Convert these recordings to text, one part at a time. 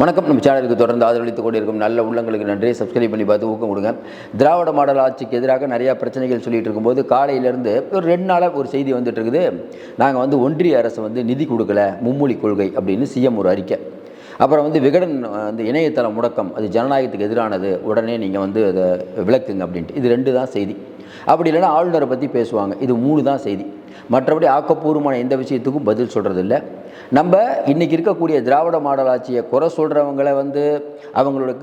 வணக்கம். நம்ம சேனலுக்கு தொடர்ந்து ஆதரவளித்துக் கொண்டிருக்கும் நல்ல உள்ளங்களுக்கு நன்றி. சப்ஸ்கிரைப் பண்ணி பார்த்து ஊக்கம் கொடுங்க. திராவிட மாடல் ஆட்சிக்கு எதிராக நிறையா பிரச்சனைகள் சொல்லிட்டு இருக்கும்போது காலையிலேருந்து ஒரு 2 நாளாக ஒரு செய்தி வந்துட்டு இருக்குது. நாங்கள் ஒன்றிய அரசு நிதி கொடுக்கல, மும்மொழி கொள்கை அப்படின்னு சிஎம் ஒரு அறிக்கை. அப்புறம் விகடன் இணையதள முடக்கம், அது ஜனநாயகத்துக்கு எதிரானது, உடனே நீங்கள் அதை விளக்குங்க அப்படின்ட்டு. இது 2 தான் செய்தி. அப்படி இல்லைன்னா ஆளுநரை பற்றி பேசுவாங்க. இது 3 தான் செய்தி. மற்றபடி ஆக்கப்பூர்வமான எந்த விஷயத்துக்கும் பதில் சொல்கிறதில்ல. நம்ம இன்றைக்கி இருக்கக்கூடிய திராவிட மாடல் ஆட்சியை குறை சொல்கிறவங்களை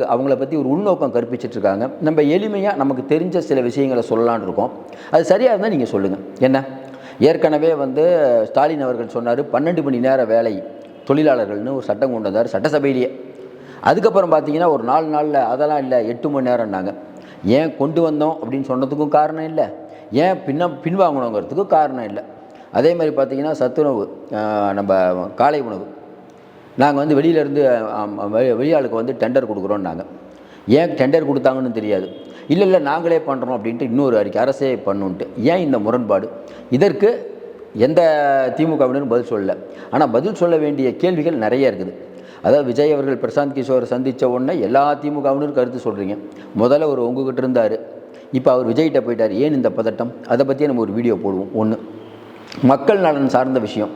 அவங்கள பற்றி ஒரு உள்நோக்கம் கற்பிச்சிட்ருக்காங்க. நம்ம எளிமையாக நமக்கு தெரிஞ்ச சில விஷயங்களை சொல்லலான்னு இருக்கோம். அது சரியாக இருந்தால் நீங்கள் சொல்லுங்கள். என்ன ஏற்கனவே ஸ்டாலின் அவர்கள் சொன்னார் 12 மணி நேர வேலை தொழிலாளர்கள்னு ஒரு சட்டம் கொண்டு வந்தார் சட்டசபையிலேயே. அதுக்கப்புறம் பார்த்தீங்கன்னா ஒரு 4 நாளில் அதெல்லாம் இல்லை 8 மணி நேரம்னாங்க. ஏன் கொண்டு வந்தோம் அப்படின்னு சொன்னதுக்கும் காரணம் இல்லை, ஏன் பின்வாங்கணுங்கிறதுக்கும் காரணம் இல்லை. அதே மாதிரி பார்த்திங்கன்னா சத்துணவு, நம்ம காலை உணவு நாங்கள் வெளியிலேருந்து வெளியாளுக்கு டெண்டர் கொடுக்குறோன்னாங்க. ஏன் டெண்டர் கொடுத்தாங்கன்னு தெரியாது. இல்லை நாங்களே பண்ணுறோம் அப்படின்ட்டு இன்னொரு அறிக்கை, அரசே பண்ணுன்ட்டு. ஏன் இந்த முரண்பாடு? இதற்கு எந்த திமுகவினரும் பதில் சொல்லலை. ஆனால் பதில் சொல்ல வேண்டிய கேள்விகள் நிறைய இருக்குது. அதாவது விஜய் அவர்கள் பிரசாந்த் கிஷோரை சந்தித்த உடனே எல்லா திமுகவினரும் கருத்து சொல்கிறீங்க. முதல்ல உங்ககிட்ட இருந்தார், இப்போ அவர் விஜய்கிட்ட போயிட்டார். ஏன் இந்த பதட்டம்? அதை பற்றியே நம்ம ஒரு வீடியோ போடுவோம். ஒன்று, மக்கள் நலன் சார்ந்த விஷயம்.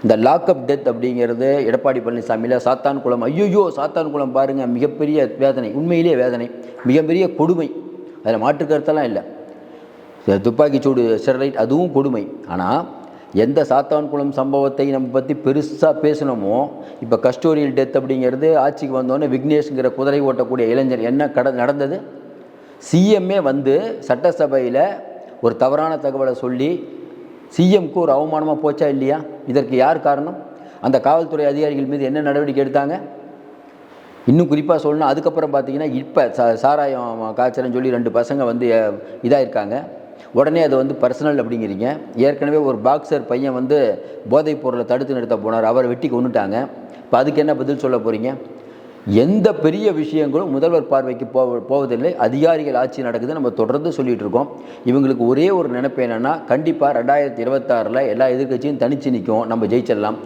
இந்த லாக்அப் டெத் அப்படிங்கிறது எடப்பாடி பழனிசாமியில் சாத்தான்குளம், ஐயோ சாத்தான்குளம் பாருங்கள், மிகப்பெரிய வேதனை, உண்மையிலேயே வேதனை, மிகப்பெரிய கொடுமை. அதில் மாற்று கருத்தெல்லாம் இல்லை. துப்பாக்கிச்சூடு ஸ்டெர்லைட் அதுவும் கொடுமை. ஆனால் எந்த சாத்தான்குளம் சம்பவத்தை நம்ம பற்றி பெருசாக பேசணுமோ, இப்போ கஸ்டோரியல் டெத் அப்படிங்கிறது ஆட்சிக்கு வந்தோடனே விக்னேஷ்ங்கிற குதிரை ஓட்டக்கூடிய இளைஞர் என்ன நடந்தது? சிஎம்ஏ சட்டசபையில் ஒரு தவறான தகவலை சொல்லி சிஎம்க்கு ஒரு அவமானமாக போச்சா இல்லையா? இதற்கு யார் காரணம்? அந்த காவல்துறை அதிகாரிகள் மீது என்ன நடவடிக்கை எடுத்தாங்க? இன்னும் குறிப்பாக சொல்லணும், அதுக்கப்புறம் பார்த்தீங்கன்னா இப்போ சாராயம் காய்ச்சல்னு சொல்லி 2 பசங்க இதாகிருக்காங்க. உடனே அது பர்சனல் அப்படிங்கிறீங்க. ஏற்கனவே ஒரு பாக்ஸர் பையன் போதைப் பொருளை தடுத்து நிறுத்த போனார், அவரை வெட்டி கொண்டுட்டாங்க. இப்போ அதுக்கு என்ன பதில் சொல்ல போகிறீங்க? எந்த பெரிய விஷயங்களும் முதல்வர் பார்வைக்கு போவதில்லை. அதிகாரிகள் ஆட்சி நடக்குது, நம்ம தொடர்ந்து சொல்லிகிட்டு இருக்கோம். இவங்களுக்கு ஒரே ஒரு நினைப்பு என்னென்னா, கண்டிப்பாக 2026 எல்லா எதிர்க்கட்சியும் தனிச்சு நிற்கும், நம்ம ஜெயிச்சிடலாம்.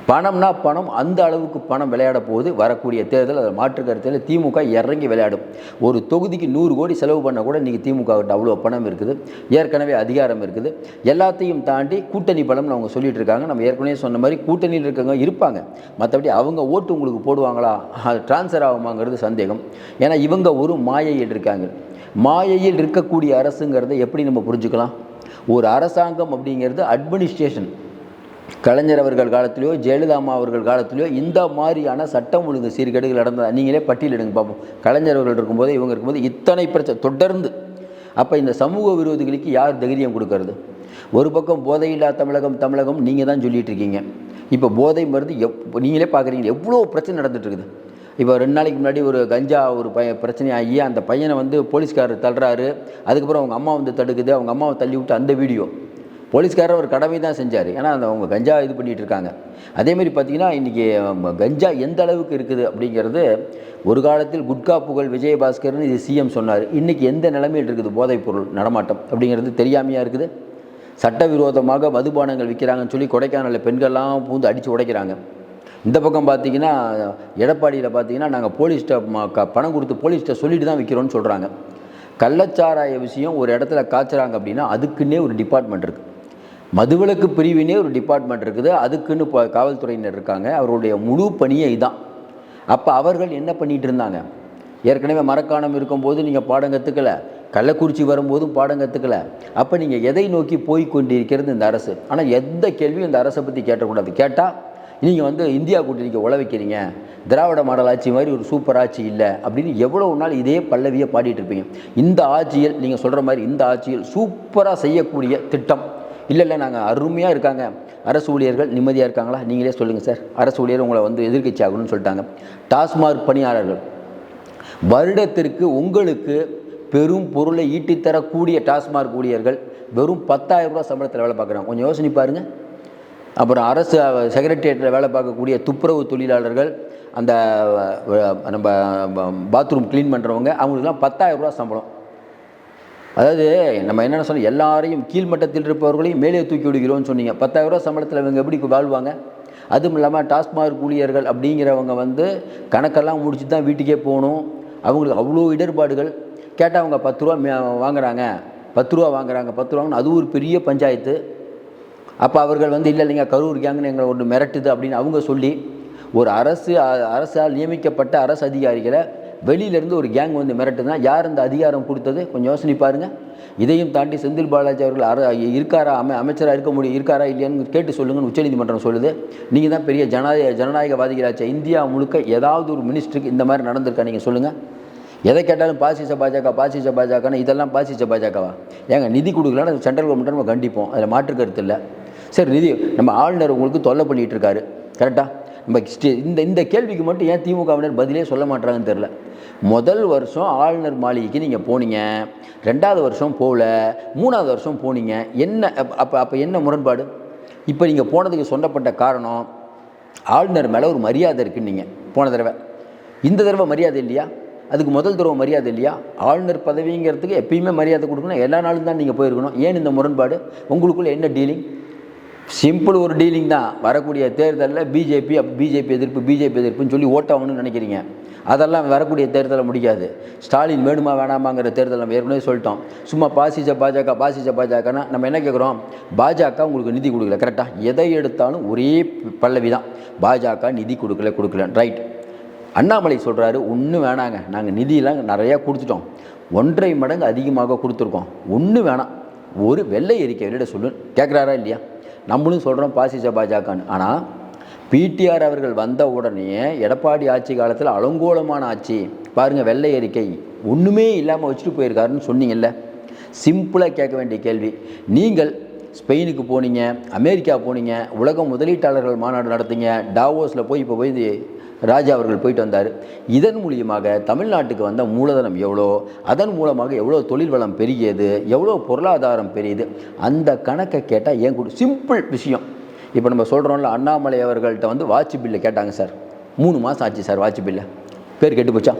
பணம்னா பணம், அந்த அளவுக்கு பணம் விளையாட போகுது வரக்கூடிய தேர்தல். அதில் மாற்று கருத்தில் திமுக இறங்கி விளையாடும். ஒரு தொகுதிக்கு 100 கோடி செலவு பண்ண கூட இன்றைக்கி திமுக கிட்ட அவ்வளோ பணம் இருக்குது, ஏற்கனவே அதிகாரம் இருக்குது. எல்லாத்தையும் தாண்டி கூட்டணி பலம்னு அவங்க சொல்லிட்டு இருக்காங்க. நம்ம ஏற்கனவே சொன்ன மாதிரி கூட்டணியில் இருக்கவங்க இருப்பாங்க, மற்றபடி அவங்க ஓட்டு உங்களுக்கு போடுவாங்களா, அது டிரான்ஸ்ஃபர் ஆகுமாங்கிறது சந்தேகம். ஏன்னா இவங்க ஒரு மாயையில் இருக்காங்க. மாயையில் இருக்கக்கூடிய அரசுங்கிறத எப்படி நம்ம புரிஞ்சுக்கலாம்? ஒரு அரசாங்கம் அப்படிங்கிறது அட்மினிஸ்ட்ரேஷன். கலைஞர் அவர்கள் காலத்திலையோ ஜெயலலிதா அம்மா அவர்கள் காலத்திலையோ இந்த மாதிரியான சட்டம் ஒழுங்கு சீர்கேடுகள் நடந்தது நீங்களே பட்டியலிடுங்க பார்ப்போம். கலைஞர் அவர்கள் இருக்கும்போது இவங்க இருக்கும்போது இத்தனை பிரச்சனை தொடர்ந்து. அப்போ இந்த சமூக விரோதிகளுக்கு யார் தைரியம் கொடுக்கறது? ஒரு பக்கம் போதையில்லா தமிழகம் நீங்கள் தான் சொல்லிகிட்டு இருக்கீங்க. இப்போ போதை மருந்து நீங்களே பார்க்குறீங்க எவ்வளோ பிரச்சனை நடந்துட்டு இருக்குது. இப்போ 2 நாளைக்கு முன்னாடி ஒரு கஞ்சா பிரச்சனை ஆகி அந்த பையனை போலீஸ்காரர் தள்ளுறாரு. அதுக்கப்புறம் அவங்க அம்மா தடுக்குது, அவங்க அம்மாவை தள்ளி விட்டு அந்த வீடியோ. போலீஸ்காரர் ஒரு கடமை தான் செஞ்சார், ஏன்னா அவங்க கஞ்சா இது பண்ணிகிட்டு இருக்காங்க. அதேமாதிரி பார்த்திங்கன்னா இன்றைக்கி கஞ்சா எந்த அளவுக்கு இருக்குது அப்படிங்கிறது, ஒரு காலத்தில் குட்கா புகழ் விஜயபாஸ்கர்னு இது சிஎம் சொன்னார். இன்றைக்கி எந்த நிலைமையில் இருக்குது போதைப்பொருள் நடமாட்டம் அப்படிங்கிறது தெரியாமையாக இருக்குது. சட்டவிரோதமாக மதுபானங்கள் விற்கிறாங்கன்னு சொல்லி கொடைக்கானலில் பெண்கள்லாம் பூந்து அடித்து உடைக்கிறாங்க. இந்த பக்கம் பார்த்திங்கன்னா எடப்பாடியில் பார்த்திங்கன்னா நாங்கள் போலீஸ்கிட்ட பணம் கொடுத்து போலீஸ்கிட்ட சொல்லிட்டு தான் விற்கிறோன்னு சொல்கிறாங்க. கள்ளச்சாராய விஷயம் ஒரு இடத்துல காய்ச்சுறாங்க அப்படின்னா அதுக்குன்னே ஒரு டிபார்ட்மெண்ட் இருக்குது. மதுவிலக்கு பிரிவினே ஒரு டிபார்ட்மெண்ட் இருக்குது, அதுக்குன்னு இப்போ காவல்துறையினர் இருக்காங்க. அவருடைய முழு பணியே இதுதான். அப்போ அவர்கள் என்ன பண்ணிகிட்டு இருந்தாங்க? ஏற்கனவே மரக்காணம் இருக்கும்போது நீங்கள் பாடம் கற்றுக்கலை, கள்ளக்குறிச்சி வரும்போதும் பாடம் கற்றுக்கலை. அப்போ நீங்கள் எதை நோக்கி போய் கொண்டிருக்கிறது இந்த அரசு? ஆனால் எந்த கேள்வியும் இந்த அரசை பற்றி கேட்டக்கூடாது. கேட்டால் நீங்கள் இந்தியா கூட்டணிக்கு உழவைக்கிறீங்க, திராவிட மாடல் ஆட்சி மாதிரி ஒரு சூப்பர் ஆட்சி இல்லை அப்படின்னு எவ்வளோ நாள் இதே பல்லவியை பாடிட்டு இருப்பீங்க. இந்த ஆட்சியில் நீங்கள் சொல்கிற மாதிரி இந்த ஆட்சியில் சூப்பராக செய்யக்கூடிய திட்டம் இல்லை நாங்கள் அருமையாக இருக்காங்க, அரசு ஊழியர்கள் நிம்மதியாக இருக்காங்களா? நீங்களே சொல்லுங்கள் சார். அரசு ஊழியர் உங்களை எதிர்க்கட்சி ஆகணும்னு சொல்லிட்டாங்க. டாஸ்மாக் பணியாளர்கள் வருடத்திற்கு உங்களுக்கு பெரும் பொருளை ஈட்டித்தரக்கூடிய டாஸ்மாக் ஊழியர்கள் வெறும் 10,000 ரூபா சம்பளத்தில் வேலை பார்க்குறாங்க. கொஞ்சம் யோசனை பாருங்கள். அப்புறம் அரசு செக்ரட்டரியேட்டில் வேலை பார்க்கக்கூடிய துப்புரவு தொழிலாளர்கள், அந்த நம்ம பாத்ரூம் க்ளீன் பண்ணுறவங்க, அவங்களுக்குலாம் 10,000 ரூபா சம்பளம். அதாவது நம்ம என்னென்ன சொன்னோம், எல்லாரையும் கீழ்மட்டத்தில் இருப்பவர்களையும் மேலே தூக்கி விடுகிறோம்னு சொன்னீங்க. 10,000 ரூபா சம்பளத்தில் இவங்க எப்படி வாழ்வாங்க? அதுவும் இல்லாமல் டாஸ்மாக் ஊழியர்கள் அப்படிங்கிறவங்க வந்து கணக்கெல்லாம் முடிச்சு தான் வீட்டுக்கே போகணும். அவங்களுக்கு அவ்வளோ இடர்பாடுகள். கேட்டால் அவங்க 10 ரூபா வாங்குறாங்க, 10 ரூபா வாங்குறாங்க, 10 ரூபாங்கன்னு அது ஒரு பெரிய பஞ்சாயத்து. அப்போ அவர்கள் வந்து இல்லை இல்லைங்க கரூர் கேங்குன்னு எங்களை ஒன்று மிரட்டுது அப்படின்னு அவங்க சொல்லி ஒரு அரசால் நியமிக்கப்பட்ட அரசு அதிகாரிகளை வெளியிலேருந்து ஒரு கேங் வந்து மிரட்டுதுன்னா யார் அந்த அதிகாரம் கொடுத்தது? கொஞ்சம் யோசனை பாருங்கள். இதையும் தாண்டி செந்தில் பாலாஜி அவர்கள் இருக்காரா, அமைச்சராக இருக்காரா இல்லையான்னு கேட்டு சொல்லுங்கன்னு உச்சநீதிமன்றம் சொல்லுது. நீங்கள் தான் பெரிய ஜனநாயகவாதிகளாச்சா, இந்தியா முழுக்க ஏதாவது ஒரு மினிஸ்டருக்கு இந்த மாதிரி நடந்திருக்கா? நீங்கள் சொல்லுங்கள். எதை கேட்டாலும் பாசிச பாஜகன்னு, இதெல்லாம் பாசிச பாஜகவா? ஏங்க நிதி கொடுக்கலான்னு சென்ட்ரல் கவர்மெண்ட்டை நம்ம கண்டிப்போம், அதில் மாற்று கருத்து இல்லை. சரி, நிதி நம்ம ஆளுநர் உங்களுக்கு தொல்லை பண்ணிகிட்டு இருக்காரு, கரெக்டாக? நம்ம இந்த கேள்விக்கு மட்டும் ஏன் திமுகவினர் பதிலே சொல்ல மாட்டாங்கன்னு தெரில. முதல் வருஷம் ஆளுநர் மாளிகைக்கு நீங்கள் போனீங்க, 2வது வருஷம் போகல, 3வது வருஷம் போனீங்க, என்ன அப்போ என்ன முரண்பாடு? இப்போ நீங்கள் போனதுக்கு சொல்லப்பட்ட காரணம் ஆளுநர் மேலே ஒரு மரியாதை இருக்குன்னு. நீங்கள் போன தடவை, இந்த தடவை மரியாதை இல்லையா? அதுக்கு முதல் தடவை மரியாதை இல்லையா? ஆளுநர் பதவிங்கிறதுக்கு எப்பயுமே மரியாதை கொடுக்கணும், எல்லா நாளும் தான் நீங்கள் போயிருக்கணும். ஏன் இந்த முரண்பாடு? உங்களுக்குள்ளே என்ன டீலிங்? சிம்பிள் ஒரு டீலிங் தான். வரக்கூடிய தேர்தலில் பிஜேபி எதிர்ப்புன்னு சொல்லி ஓட்டவங்கன்னு நினைக்கிறீங்க. அதெல்லாம் வரக்கூடிய தேர்தலை முடியாது. ஸ்டாலின் வேணுமா வேணாமாங்கிற தேர்தல் நம்ம ஏற்கனவே சொல்லிட்டோம். சும்மா பாசிச பாஜகன்னா நம்ம என்ன கேட்குறோம்? பாஜக உங்களுக்கு நிதி கொடுக்கல, கரெக்டாக? எதை எடுத்தாலும் ஒரே பல்லவி தான், பாஜக நிதி கொடுக்கல, ரைட். அண்ணாமலை சொல்கிறாரு ஒன்றும் வேணாங்க, நாங்கள் நிதியெல்லாம் நிறையா கொடுத்துட்டோம், 1.5 மடங்கு அதிகமாக கொடுத்துருக்கோம், ஒன்றும் வேணாம், ஒரு வெள்ளை அறிக்கை வெளியிட சொல்லு கேட்குறாரா இல்லையா? நம்மளும் சொல்கிறோம் பாசிச பாஜகன்னு. ஆனால் பிடிஆர் அவர்கள் வந்த உடனே எடப்பாடி ஆட்சி காலத்தில் அலங்கோலமான ஆட்சி பாருங்கள், வெள்ளை அறிக்கை ஒன்றுமே இல்லாமல் வச்சுட்டு போயிருக்காருன்னு சொன்னீங்கல்ல. சிம்பிளாக கேட்க வேண்டிய கேள்வி, நீங்கள் ஸ்பெயினுக்கு போனீங்க, அமெரிக்கா போனீங்க, உலக முதலீட்டாளர்கள் மாநாடு நடத்திங்க, டாவோஸில் இப்போ போய் ராஜா அவர்கள் போயிட்டு வந்தார். இதன் மூலியமாக தமிழ்நாட்டுக்கு வந்த மூலதனம் எவ்வளோ, அதன் மூலமாக எவ்வளோ தொழில் வளம் பெருகியது, எவ்வளோ பொருளாதாரம் பெரியது, அந்த கணக்கை கேட்டால் ஏன் சிம்பிள் விஷயம். இப்போ நம்ம சொல்கிறோம்ல, அண்ணாமலை அவர்கள்ட்ட வந்து வாட்ச் பில்லை கேட்டாங்க சார், 3 மாதம் ஆச்சு சார் வாட்ச் பில்லை, பேர் கெட்டு போச்சா?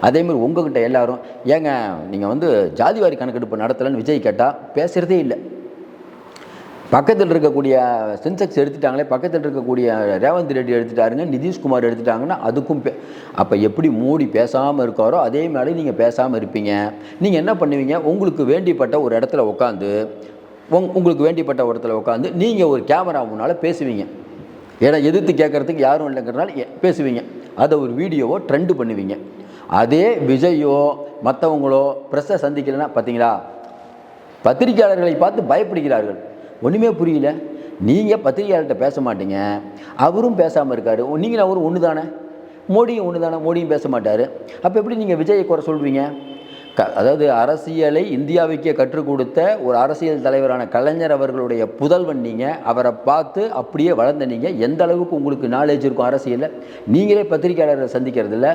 அதேமாதிரி உங்கள்கிட்ட எல்லாரும் ஏங்க நீங்கள் வந்து ஜாதிவாரி கணக்கெடுப்பு நடத்தலைன்னு விஜய் கேட்டால் பேசுகிறதே இல்லை. பக்கத்தில் இருக்கக்கூடிய சென்செக்ஸ் எடுத்துட்டாங்களே, பக்கத்தில் இருக்கக்கூடிய ரேவந்த் ரெட்டி எடுத்துட்டாருங்க, நிதிஷ்குமார் எடுத்துட்டாங்கன்னா அதுக்கும் அப்போ எப்படி மோடி பேசாமல் இருக்காரோ அதே மாதிரி நீங்கள் பேசாமல் இருப்பீங்க. நீங்கள் என்ன பண்ணுவீங்க? உங்களுக்கு வேண்டிப்பட்ட ஒரு இடத்துல உட்காந்து நீங்கள் ஒரு கேமரா முன்னால் பேசுவீங்க. ஏன்னா எதிர்த்து கேட்குறதுக்கு யாரும் இல்லைங்கிறனால பேசுவீங்க. அதை ஒரு வீடியோவோ ட்ரெண்டு பண்ணுவீங்க. அதே விஜயோ மற்றவங்களோ ப்ரெஸ்ஸை சந்திக்கலைன்னா பார்த்தீங்களா, பத்திரிகையாளர்களை பார்த்து பயப்படுகிறார்கள். ஒன்றுமே புரியல. நீங்கள் பத்திரிகையாளர்கிட்ட பேச மாட்டீங்க, அவரும் பேசாமல் இருக்கார். நீங்களும் அவரும் ஒன்று தானே, மோடியும் ஒன்று தானே, மோடியும் பேச மாட்டார். அப்போ எப்படி நீங்கள் விஜயை குறை சொல்வீங்க? அதாவது அரசியலை இந்தியாவுக்கே கற்றுக் கொடுத்த ஒரு அரசியல் தலைவரான கலைஞர் அவர்களுடைய புதல்வன் நீங்கள், அவரை பார்த்து அப்படியே வளர்ந்த நீங்கள், எந்த அளவுக்கு உங்களுக்கு நாலேஜ் இருக்கும் அரசியலில்? நீங்களே பத்திரிகையாளரை சந்திக்கிறதில்ல.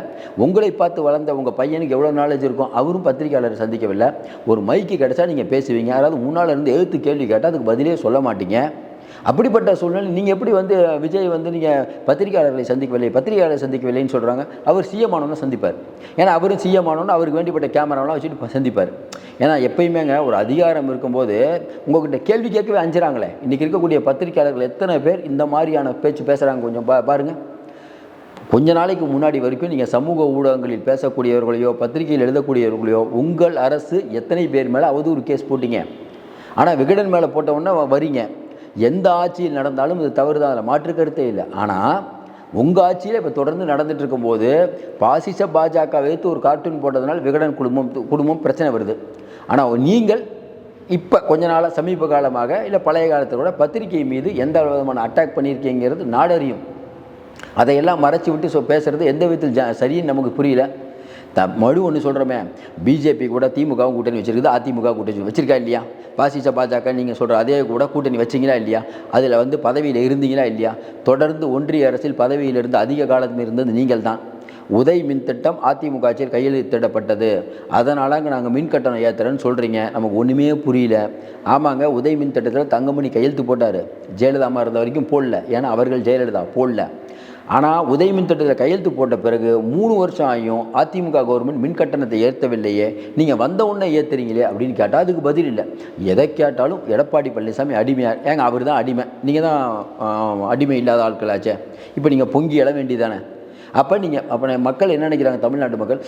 உங்களை பார்த்து வளர்ந்த உங்கள் பையனுக்கு எவ்வளோ நாலேஜ் இருக்கும்? அவரும் பத்திரிகையாளரை சந்திக்கவில்லை. ஒரு மைக்கு கிடச்சா நீங்கள் பேசுவீங்க, யாராவது முன்னால் இருந்து எழுத்து கேள்வி கேட்டால் அதுக்கு பதிலே சொல்ல மாட்டீங்க. அப்படிப்பட்ட சூழ்நிலை நீங்கள் எப்படி வந்து விஜய் வந்து நீங்கள் பத்திரிகையாளர்களை சந்திக்கவில்லைன்னு சொல்கிறாங்க? அவர் சிஎம் ஆனோன்னு சந்திப்பார். ஏன்னா அவரும் சிஎம் ஆனோன்னு அவருக்கு வேண்டிப்பட்ட கேமராவெலாம் வச்சுட்டு சந்திப்பார். ஏன்னா எப்பயுமேங்க ஒரு அதிகாரம் இருக்கும்போது உங்கள்கிட்ட கேள்வி கேட்கவே அஞ்சுறாங்களே. இன்றைக்கி இருக்கக்கூடிய பத்திரிகையாளர்கள் எத்தனை பேர் இந்த மாதிரியான பேச்சு பேசுகிறாங்க கொஞ்சம் பாருங்கள். கொஞ்ச நாளைக்கு முன்னாடி வரைக்கும் நீங்கள் சமூக ஊடகங்களில் பேசக்கூடியவர்களையோ பத்திரிகையில் எழுதக்கூடியவர்களையோ உங்கள் அரசு எத்தனை பேர் மேலே அவதூறு கேஸ் போட்டிங்க. ஆனால் விகடன் மேலே போட்டவுடனே வரீங்க. எந்த ஆட்சியில் நடந்தாலும் இது தவறு தான், அதில் மாற்று கருத்தே இல்லை. ஆனால் உங்கள் ஆட்சியில் இப்போ தொடர்ந்து நடந்துட்டு இருக்கும்போது பாசிச பாஜக வைத்து ஒரு கார்ட்டூன் போட்டதுனால விகடன் குடும்பம் பிரச்சனை வருது. ஆனால் நீங்கள் இப்போ கொஞ்ச நாளாக சமீப காலமாக இல்லை பழைய காலத்தில் கூட பத்திரிகை மீது எந்த விதமான அட்டாக் பண்ணியிருக்கீங்கிறது நாடறியும். அதையெல்லாம் மறைச்சி விட்டு பேசுகிறது எந்த விதத்தில் சரின்னு நமக்கு புரியல. மறு ஒன்று சொல்கிறோமே, பிஜேபி கூட திமுகவும் கூட்டணி வச்சுருக்குது, அதிமுக கூட்டணி வச்சுருக்கா இல்லையா? பாசிச பாஜக நீங்கள் சொல்கிற அதே கூட கூட்டணி வச்சிங்களா இல்லையா? அதில் வந்து பதவியில் இருந்தீங்களா இல்லையா? தொடர்ந்து ஒன்றிய அரசில் பதவியில் இருந்து அதிக காலத்தில் இருந்தது நீங்கள் தான். உதய் மின் திட்டம் அதிமுக ஆட்சியில் கையெழுத்திடப்பட்டது, அதனால் நாங்கள் மின் கட்டணம் ஏற்றுறேன்னு சொல்கிறீங்க. நமக்கு ஒன்றுமே புரியல. ஆமாங்க, உதய் மின் திட்டத்தில் தங்கமணி கையெழுத்து போட்டார், ஜெயலலிதா இருந்த வரைக்கும் போடல. ஏன்னா அவர்கள் ஜெயலலிதா போடல. ஆனால் உதயமின் திட்டத்தில் கையெழுத்து போட்ட பிறகு 3 வருஷம் ஆகியும் அதிமுக கவர்மெண்ட் மின் கட்டணத்தை ஏற்றவில்லையே, நீங்கள் வந்த உடனே ஏற்றுறீங்களே அப்படின்னு கேட்டால் அதுக்கு பதில் இல்லை. எதை கேட்டாலும் எடப்பாடி பழனிசாமி அடிமையார். ஏங்க அவர் தான் அடிமை, நீங்கள் தான் அடிமை இல்லாத ஆட்களாச்சே, இப்போ நீங்கள் பொங்கி எழ வேண்டியதானே. அப்போ மக்கள் என்ன நினைக்கிறாங்க, தமிழ்நாட்டு மக்கள்,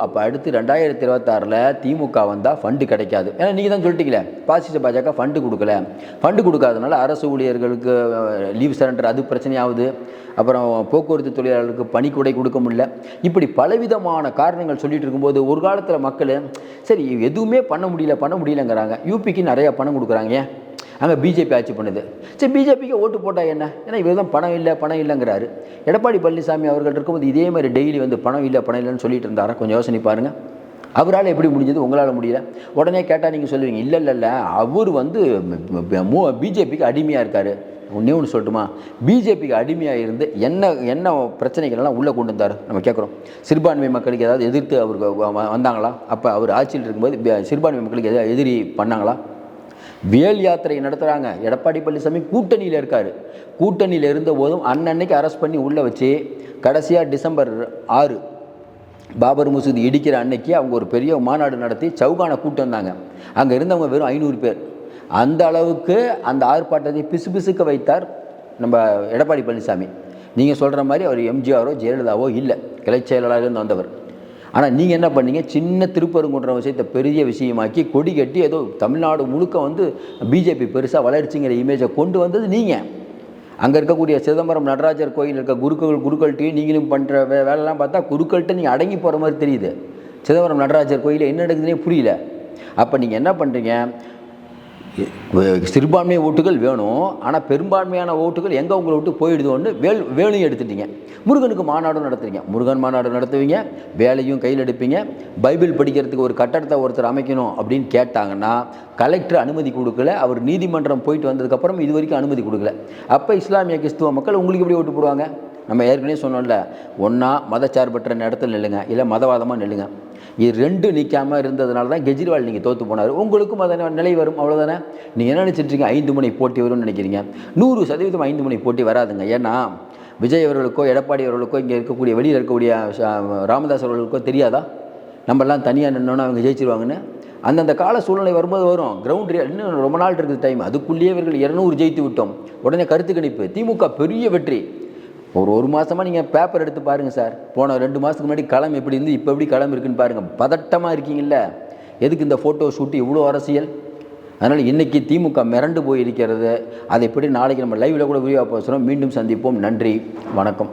அப்போ அடுத்து 2026 திமுக வந்தால் ஃபண்டு கிடைக்காது. ஏன்னா நீங்கள் தான் சொல்லிட்டீங்களே, பாசிச பாஜக ஃபண்டு கொடுக்கல, ஃபண்டு கொடுக்காதனால அரசு ஊழியர்களுக்கு லீவ் சரண்டர் அது பிரச்சனையாகுது, அப்புறம் போக்குவரத்து தொழிலாளர்களுக்கு பணிக்கூடை கொடுக்க முடியல, இப்படி பலவிதமான காரணங்கள் சொல்லிட்டு இருக்கும்போது ஒரு காலத்தில் மக்கள் சரி எதுவுமே பண்ண முடியலங்கிறாங்க. யூபிக்கு நிறையா பணம் கொடுக்குறாங்க, அங்கே பிஜேபி ஆட்சி பண்ணுது, சரி பிஜேபிக்கு ஓட்டு போட்டால் என்ன, ஏன்னா இவர் தான் பணம் இல்லைங்கிறாரு. எடப்பாடி பழனிசாமி அவர்கள் இருக்கும்போது இதே மாதிரி டெய்லி வந்து பணம் இல்லைன்னு சொல்லிட்டு இருந்தாரா? கொஞ்சம் யோசனை பாருங்கள். அவரால் எப்படி முடிஞ்சது, உங்களால் முடியல. உடனே கேட்டால் நீங்கள் சொல்லுவீங்க இல்லை அவர் வந்து பிஜேபிக்கு அடிமையாக இருக்கார். ஒன்று சொல்லட்டுமா, பிஜேபிக்கு அடிமையாக இருந்து என்ன பிரச்சனைகள்லாம் உள்ளே கொண்டு வந்தார் நம்ம கேட்குறோம். சிறுபான்மை மக்களுக்கு ஏதாவது எதிர்த்து அவருக்கு வந்தாங்களா? அப்போ அவர் ஆட்சியில் இருக்கும்போது சிறுபான்மை மக்களுக்கு எதாவது எதிரி பண்ணாங்களா? வேல் யாத்திரை நடத்துகிறாங்க, எடப்பாடி பழனிசாமி கூட்டணியில் இருக்கார். கூட்டணியில் இருந்த போதும் அன்னன்னைக்கு அரெஸ்ட் பண்ணி உள்ளே வச்சு கடைசியாக டிசம்பர் 6 பாபர் மசூதி இடிக்கிற அன்னைக்கு அவங்க ஒரு பெரிய மாநாடு நடத்தி சவுகானை கூட்டு வந்தாங்க. அங்கே இருந்தவங்க வெறும் 500 பேர். அந்த அளவுக்கு அந்த ஆர்ப்பாட்டத்தை பிசுபிசுக்க வைத்தார் நம்ம எடப்பாடி பழனிசாமி. நீங்கள் சொல்கிற மாதிரி அவர் எம்ஜிஆரோ ஜெயலலிதாவோ இல்லை, கிளைச் செயலாளர்லேருந்து வந்தவர். ஆனால் நீங்கள் என்ன பண்ணீங்க, சின்ன திருப்பரங்குன்ற விஷயத்தை பெரிய விஷயமாக்கி கொடி கட்டி ஏதோ தமிழ்நாடு முழுக்க வந்து பிஜேபி பெருசாக வளர்ச்சிங்கிற இமேஜை கொண்டு வந்தது நீங்கள். அங்கே இருக்கக்கூடிய சிதம்பரம் நடராஜர் கோயில் இருக்க குருக்கள்கிட்டையும் நீங்களும் பண்ணுற வேலைலாம் பார்த்தா குருக்கள்கிட்ட நீங்கள் அடங்கி போகிற மாதிரி தெரியுது. சிதம்பரம் நடராஜர் கோயிலில் என்ன நடக்குதுன்னே புரியல. அப்போ நீங்கள் என்ன பண்ணுறீங்க, சிறுபான்மை ஓட்டுகள் வேணும், ஆனால் பெரும்பான்மையான ஓட்டுகள் எங்கே உங்களை விட்டு போயிடுதோன்னு வேலையும் எடுத்துட்டீங்க. முருகனுக்கு மாநாடும் நடத்துறீங்க, முருகன் மாநாடு நடத்துவீங்க, வேலையும் கையில் எடுப்பீங்க. பைபிள் படிக்கிறதுக்கு ஒரு கட்டடத்தை ஒருத்தர் அமைக்கணும் அப்படின்னு கேட்டாங்கன்னா கலெக்டர் அனுமதி கொடுக்கல, அவர் நீதிமன்றம் போயிட்டு வந்ததுக்கப்புறம் இது வரைக்கும் அனுமதி கொடுக்கல. அப்போ இஸ்லாமிய கிறிஸ்துவ மக்கள் உங்களுக்கு எப்படி ஓட்டு போடுவாங்க? நம்ம ஏற்கனவே சொன்னோம்ல, ஒன்றா மதச்சார்பற்ற இடத்துல நில்லுங்க, இல்லை மதவாதமாக நில்லுங்க. இது 2 நிற்காமல் இருந்ததுனால தான் கெஜ்ரிவால் நீங்கள் தோற்று போனார். உங்களுக்கும் அதை நிலை வரும், அவ்வளோதானே. நீங்கள் என்ன நினச்சிட்ருக்கீங்க, 5 முனை போட்டி வரும்னு நினைக்கிறீங்க? 100% 5 முனை போட்டி வராதுங்க. ஏன்னா விஜய் அவர்களுக்கோ எடப்பாடி அவர்களுக்கோ இங்கே இருக்கக்கூடிய வெளியில் இருக்கக்கூடிய ராமதாஸ் அவர்களுக்கோ தெரியாதா நம்மெல்லாம் தனியாக நின்னோன்னா அவங்க ஜெயிச்சிருவாங்கன்னு? அந்தந்த கால சூழ்நிலை வரும்போது வரும். கிரவுண்ட் இன்னும் ரொம்ப நாள் இருக்குது டைம். அதுக்குள்ளேயே இவர்கள் 200 ஜெயித்து விட்டோம். உடனே கருத்து கணிப்பு, திமுக பெரிய வெற்றி. ஒரு மாதமாக நீங்கள் பேப்பர் எடுத்து பாருங்கள் சார். போன 2 மாதத்துக்கு முன்னாடி களம் எப்படி இருந்து இப்போ எப்படி களம் இருக்குன்னு பாருங்கள். பதட்டமாக இருக்கீங்கல்ல, எதுக்கு இந்த ஃபோட்டோ ஷூட்டு, இவ்வளோ அரசியல்? அதனால் இன்றைக்கி திமுக மிரண்டு போய் இருக்கிறது. அதை எப்படி நாளைக்கு நம்ம லைவில் கூட விரிவாக பேசுகிறோம். மீண்டும் சந்திப்போம். நன்றி, வணக்கம்.